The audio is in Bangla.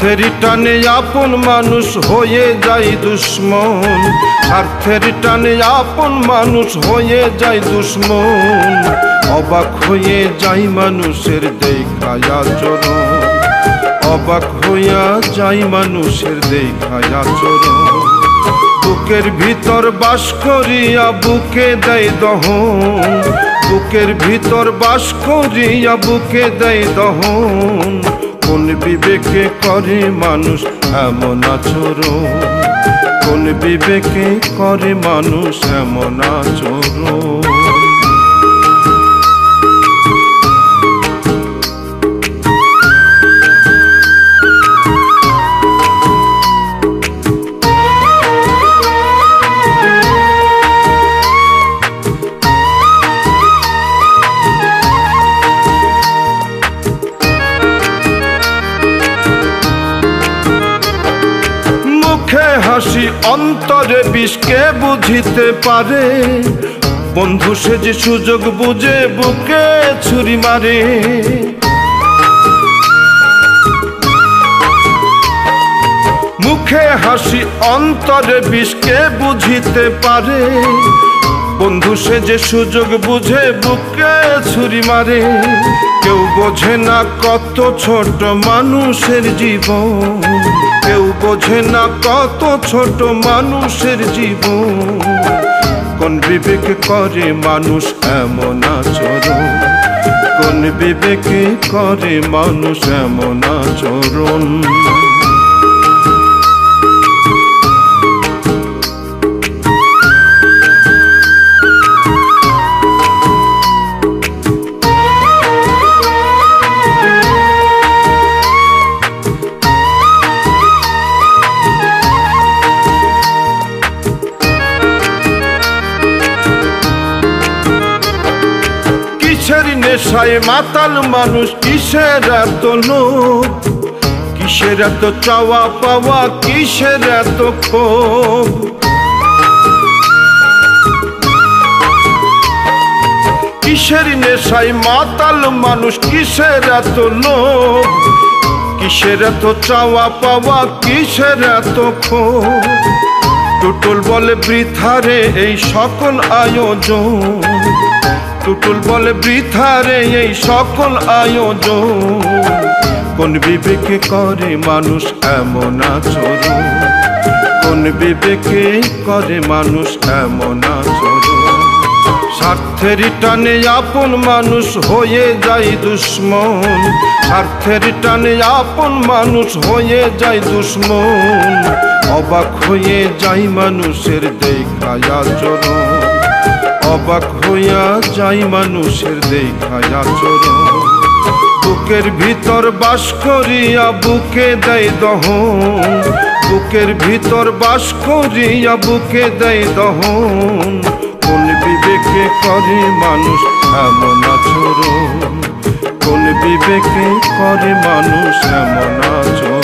স্বার্থের টানে আপন মানুষ হয়ে যায় দুশ্মন, স্বার্থের টানে আপন মানুষ হয়ে যায় দুশ্মন। অবাক হয়ে যায় মানুষের দেখায় আচরণ, অবাক হইয়া যায় মানুষের দেখায় আচরণ। বুকের ভিতর বাস করিয়া বুকে দেয় দহন, বুকের ভিতর বাস করিয়া বুকে দেয় দহন। কোন বিবেকে করে মানুষ এমন আচরণ, কোন বিবেকে করে মানুষ এমন আচরণ। মুখে হাসি অন্তরে বিষকে বুঝিতে পারে, বন্ধু সে যে সুযোগ বুঝে বুকে ছুরি মারে। মুখে হাসি অন্তরে বিষকে বুঝিতে পারে, বন্ধু সে যে সুযোগ বুঝে বুকে ছুরি মারে। কেউ বোঝে না কত ছোট মানুষের জীবন, কেউ বোঝে না কত ছোট মানুষের জীবন। কোন বিবেকে করে মানুষ এমন আচরণ, কোন বিবেকে করে মানুষ এমন আচরণ। কিসের নেশায় মাতাল মানুষ, কিসের এত লোভ, কিসের এত চাওয়া পাওয়া, কিসের এত ক্ষোভ। কিসের নেশায় মাতাল মানুষ, কিসের এত লোভ, কিসের এত চাওয়া পাওয়া, কিসের এত ক্ষোভ। টুটুল বলে বৃথারে এই সকল আয়োজন, টুটুল বলে বৃথারে এই সকল আয়োজন। কোন বিবেকে করে মানুষ এমন আচরণ, কোন বিবেকে করে মানুষ এমন আচরণ। স্বার্থের টানে আপন মানুষ হয়ে যায় দুশ্মন, স্বার্থের টানে আপন মানুষ হয়ে যায় দুশ্মন। অবাক হয়ে যায় মানুষের দেখায় আচরণ, অবাক হইয়া যাই মানুষের দেখায় আচরণ। বুকের ভিতর বাস করিয়া বুকে দেয় দহন, বুকের ভিতর বাস করিয়া বুকে দেয় দহন। কোন বিবেকে করে মানুষ এমন আচরণ, কোন বিবেকে করে মানুষ এমন আচরণ।